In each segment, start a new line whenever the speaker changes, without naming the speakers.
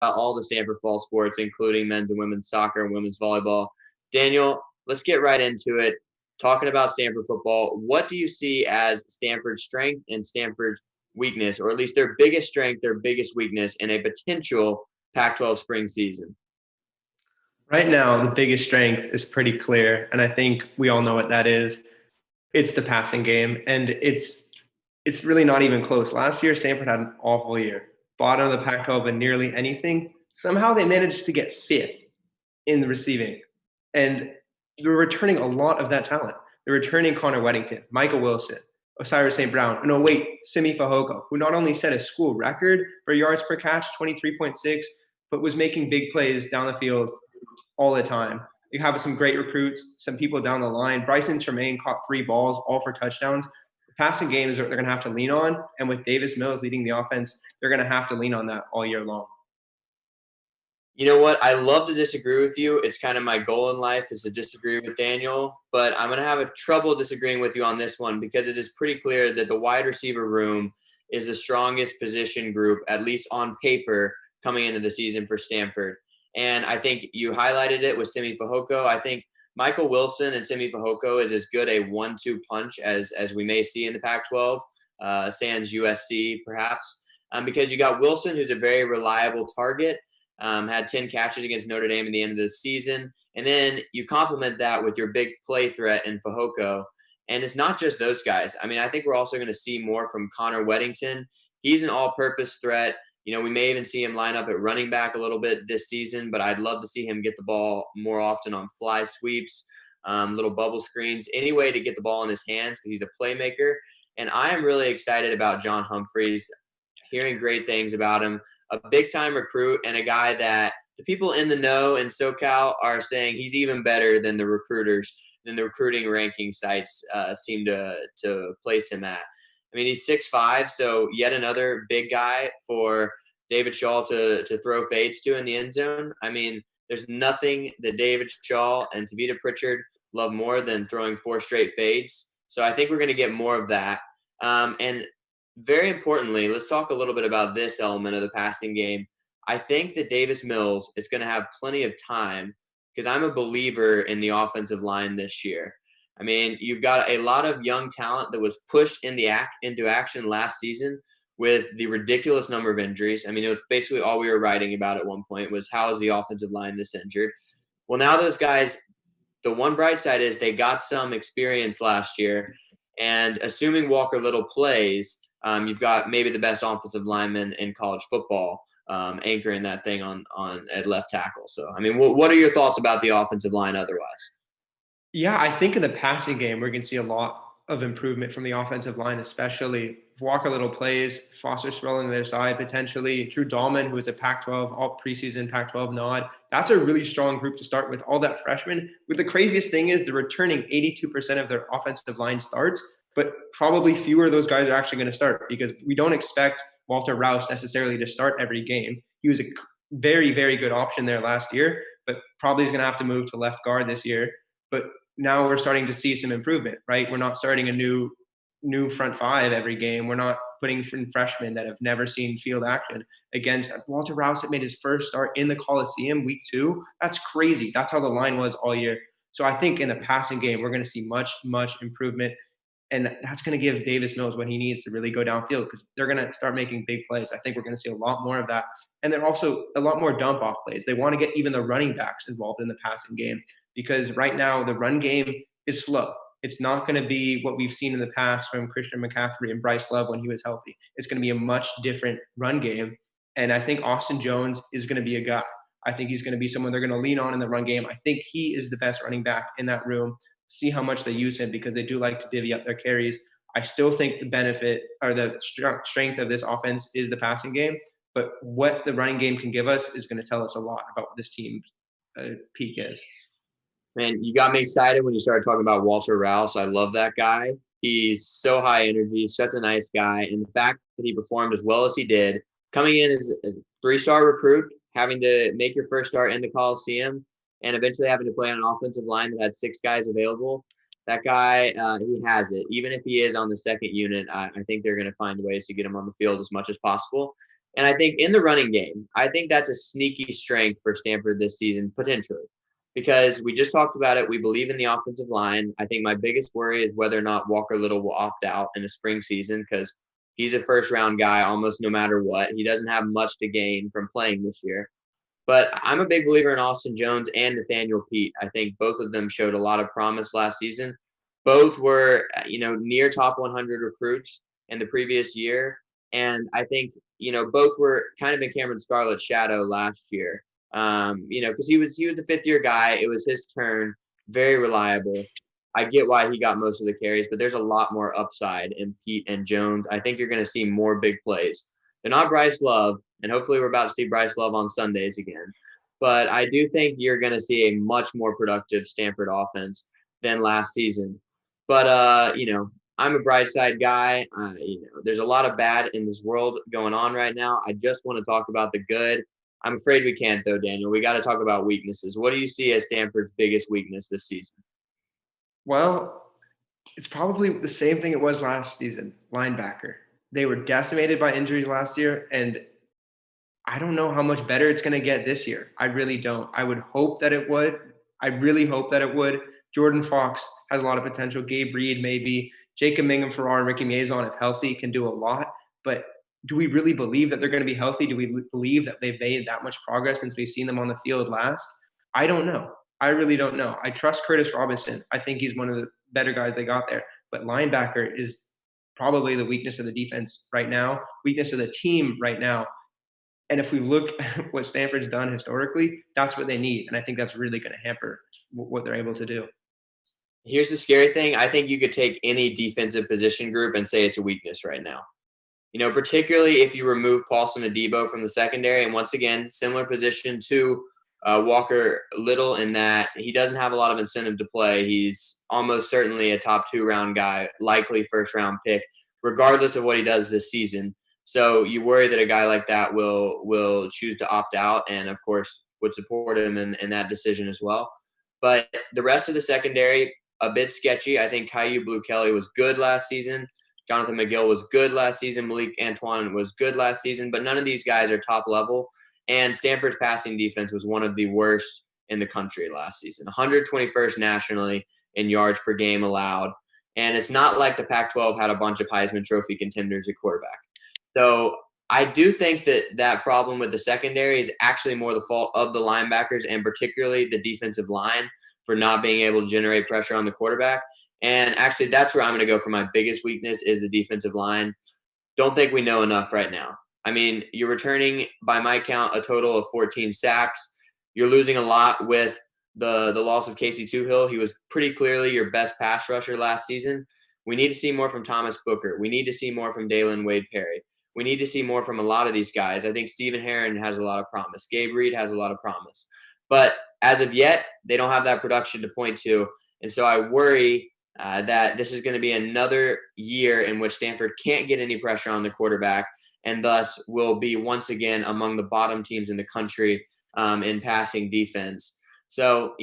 all the Stanford fall sports, including men's and women's soccer and women's volleyball. Daniel, let's get right into it. Talking about Stanford football, what do you see as Stanford's strength and Stanford's weakness, or at least their biggest strength, their biggest weakness in a potential Pac-12 spring season?
Right now, the biggest strength is pretty clear, and I think we all know what that is. It's the passing game, and it's really not even close. Last year, Stanford had an awful year, bottom of the Pac-12 in nearly anything. Somehow, they managed to get fifth in the receiving, and they're returning a lot of that talent. They're returning Connor Weddington, Michael Wilson, Osiris St. Brown. No, wait, Simi Fehoko, who not only set a school record for yards per catch, 23.6, but was making big plays down the field all the time. You have some great recruits, some people down the line. Bryson Tremaine caught 3 balls, all for touchdowns. The passing game is what they're going to have to lean on. And with Davis Mills leading the offense, they're going to have to lean on that all year long.
You know what? I love to disagree with you. It's kind of my goal in life is to disagree with Daniel, but I'm going to have a trouble disagreeing with you on this one because it is pretty clear that the wide receiver room is the strongest position group, at least on paper, coming into the season for Stanford. And I think you highlighted it with Simi Fehoko. I think Michael Wilson and Simi Fehoko is as good a 1-2 punch as we may see in the Pac-12, sans USC perhaps, because you got Wilson, who's a very reliable target, had 10 catches against Notre Dame at the end of the season. And then you complement that with your big play threat in Fehoko. And it's not just those guys. I mean, I think we're also going to see more from Connor Weddington. He's an all-purpose threat. You know, we may even see him line up at running back a little bit this season, but I'd love to see him get the ball more often on fly sweeps, little bubble screens, any way to get the ball in his hands because he's a playmaker. And I am really excited about John Humphreys, hearing great things about him. A big-time recruit and a guy that the people in the know in SoCal are saying he's even better than the recruiting ranking sites seem to place him at. I mean, he's 6'5", so yet another big guy for David Shaw to throw fades to in the end zone. I mean, there's nothing that David Shaw and Tavita Pritchard love more than throwing 4 straight fades. So I think we're going to get more of that. And very importantly, let's talk a little bit about this element of the passing game. I think that Davis Mills is going to have plenty of time because I'm a believer in the offensive line this year. I mean, you've got a lot of young talent that was pushed into action last season with the ridiculous number of injuries. I mean, it was basically all we were writing about at one point was how is the offensive line this injured? Well, now those guys, the one bright side is they got some experience last year. And assuming Walker Little plays, you've got maybe the best offensive lineman in college football anchoring that thing on at left tackle. So, I mean, what are your thoughts about the offensive line otherwise?
Yeah, I think in the passing game, we're going to see a lot of improvement from the offensive line, especially if Walker Little plays, Foster Sproul on their side, potentially Drew Dahlman, who is a Pac-12, all preseason Pac-12 nod. That's a really strong group to start with, all that freshmen. But the craziest thing is they're returning 82% of their offensive line starts, but probably fewer of those guys are actually going to start because we don't expect Walter Rouse necessarily to start every game. He was a very, very good option there last year, but probably is going to have to move to left guard this year. But now we're starting to see some improvement, right? We're not starting a new front five every game. We're not putting in freshmen that have never seen field action against Walter Rouse that made his first start in the Coliseum week 2. That's crazy. That's how the line was all year. So I think in the passing game, we're going to see much, much improvement. And that's going to give Davis Mills what he needs to really go downfield because they're going to start making big plays. I think we're going to see a lot more of that. And then also a lot more dump off plays. They want to get even the running backs involved in the passing game because right now the run game is slow. It's not going to be what we've seen in the past from Christian McCaffrey and Bryce Love when he was healthy. It's going to be a much different run game. And I think Austin Jones is going to be a guy. I think he's going to be someone they're going to lean on in the run game. I think he is the best running back in that room. See how much they use him because they do like to divvy up their carries. I still think the benefit or the strength of this offense is the passing game, but what the running game can give us is going to tell us a lot about what this team's peak is.
Man, you got me excited when you started talking about Walter Rouse. I love that guy. He's so high energy, such a nice guy. And the fact that he performed as well as he did, coming in as a 3-star recruit, having to make your first start in the Coliseum, and eventually having to play on an offensive line that had 6 guys available. That guy, he has it. Even if he is on the second unit, I think they're going to find ways to get him on the field as much as possible. And I think in the running game, I think that's a sneaky strength for Stanford this season, potentially, because we just talked about it. We believe in the offensive line. I think my biggest worry is whether or not Walker Little will opt out in the spring season because he's a first round guy almost no matter what. He doesn't have much to gain from playing this year. But I'm a big believer in Austin Jones and Nathaniel Pete. I think both of them showed a lot of promise last season. Both were, near top 100 recruits in the previous year. And I think, both were kind of in Cameron Scarlett's shadow last year. Because he was the fifth year guy. It was his turn, very reliable. I get why he got most of the carries, but there's a lot more upside in Pete and Jones. I think you're going to see more big plays. They're not Bryce Love, and hopefully we're about to see Bryce Love on Sundays again. But I do think you're going to see a much more productive Stanford offense than last season. But I'm a bright side guy. There's a lot of bad in this world going on right now. I just want to talk about the good. I'm afraid we can't, though, Daniel. We got to talk about weaknesses. What do you see as Stanford's biggest weakness this season?
Well, it's probably the same thing it was last season, linebacker. They were decimated by injuries last year, and I don't know how much better it's going to get this year. I really don't. I would hope that it would. I really hope that it would. Jordan Fox has a lot of potential. Gabe Reed, maybe. Jacob Mingham, Farrar, and Ricky Maison, if healthy, can do a lot. But do we really believe that they're going to be healthy? Do we believe that they've made that much progress since we've seen them on the field last? I don't know. I really don't know. I trust Curtis Robinson. I think he's one of the better guys they got there. But linebacker is probably the weakness of the defense right now, weakness of the team right now. And if we look at what Stanford's done historically, that's what they need. And I think that's really going to hamper what they're able to do.
Here's the scary thing. I think you could take any defensive position group and say it's a weakness right now. Particularly if you remove Paulson Adebo from the secondary. And once again, similar position to Walker Little in that he doesn't have a lot of incentive to play. He's almost certainly a top 2 round guy, likely first round pick, regardless of what he does this season. So you worry that a guy like that will choose to opt out, and of course would support him in that decision as well. But the rest of the secondary, a bit sketchy. I think Caillou Blue Kelly was good last season. Jonathan McGill was good last season. Malik Antoine was good last season, but none of these guys are top level. And Stanford's passing defense was one of the worst in the country last season, 121st nationally in yards per game allowed. And it's not like the Pac-12 had a bunch of Heisman Trophy contenders at quarterback. So I do think that problem with the secondary is actually more the fault of the linebackers and particularly the defensive line for not being able to generate pressure on the quarterback. And actually, that's where I'm going to go for my biggest weakness is the defensive line. Don't think we know enough right now. I mean, you're returning, by my count, a total of 14 sacks. You're losing a lot with the loss of Casey Toohill. He was pretty clearly your best pass rusher last season. We need to see more from Thomas Booker. We need to see more from Dalen Wade-Perry. We need to see more from a lot of these guys. I think Stephen Herron has a lot of promise. Gabe Reed has a lot of promise. But as of yet, they don't have that production to point to. And so I worry that this is going to be another year in which Stanford can't get any pressure on the quarterback and thus will be once again among the bottom teams in the country in passing defense. So,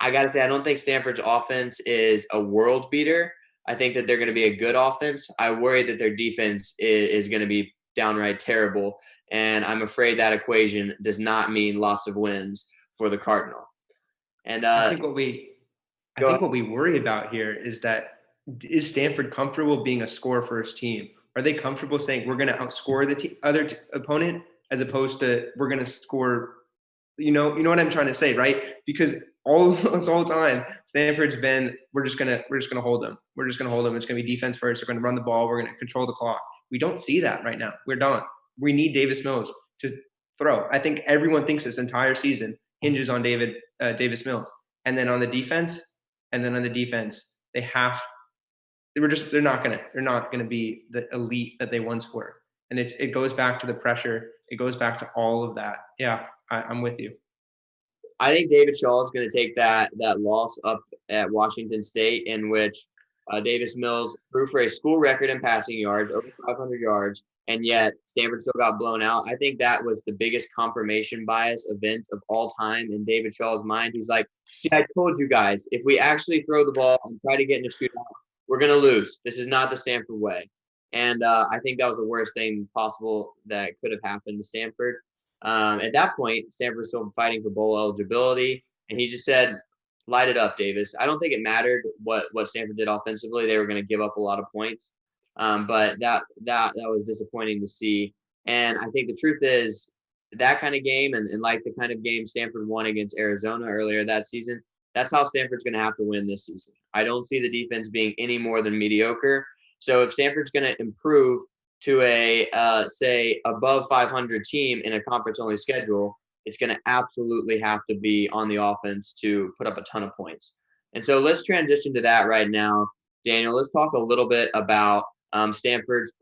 I got to say, I don't think Stanford's offense is a world beater. I think that they're going to be a good offense. I worry that their defense is going to be downright terrible. And I'm afraid that equation does not mean lots of wins for the Cardinal. And
I think what we worry about here is is Stanford comfortable being a score first team? Are they comfortable saying we're going to outscore the other opponent as opposed to we're going to score? You know what I'm trying to say, right? Because this whole time, Stanford's been we're just gonna hold them. We're just gonna hold them. It's gonna be defense first. We're gonna run the ball. We're gonna control the clock. We don't see that right now. We're done. We need Davis Mills to throw. I think everyone thinks this entire season hinges on Davis Mills, and then on the defense, they're not gonna be the elite that they once were. And it goes back to the pressure. It goes back to all of that. Yeah, I'm with you.
I think David Shaw is going to take that loss up at Washington State, in which Davis Mills threw for a school record in passing yards, over 500 yards, and yet Stanford still got blown out. I think that was the biggest confirmation bias event of all time in David Shaw's mind. He's like, see, I told you guys, if we actually throw the ball and try to get in a shootout, we're going to lose. This is not the Stanford way. And I think that was the worst thing possible that could have happened to Stanford. At that point, Stanford was still fighting for bowl eligibility, and he just said, "Light it up, Davis." I don't think it mattered what Stanford did offensively; they were going to give up a lot of points, but that was disappointing to see. And I think the truth is that kind of game, and like the kind of game Stanford won against Arizona earlier that season, that's how Stanford's going to have to win this season. I don't see the defense being any more than mediocre. So if Stanford's going to improve to a say above 500 team in a conference only schedule, it's going to absolutely have to be on the offense to put up a ton of points. And so let's transition to that right now, Daniel. Let's talk a little bit about Stanford's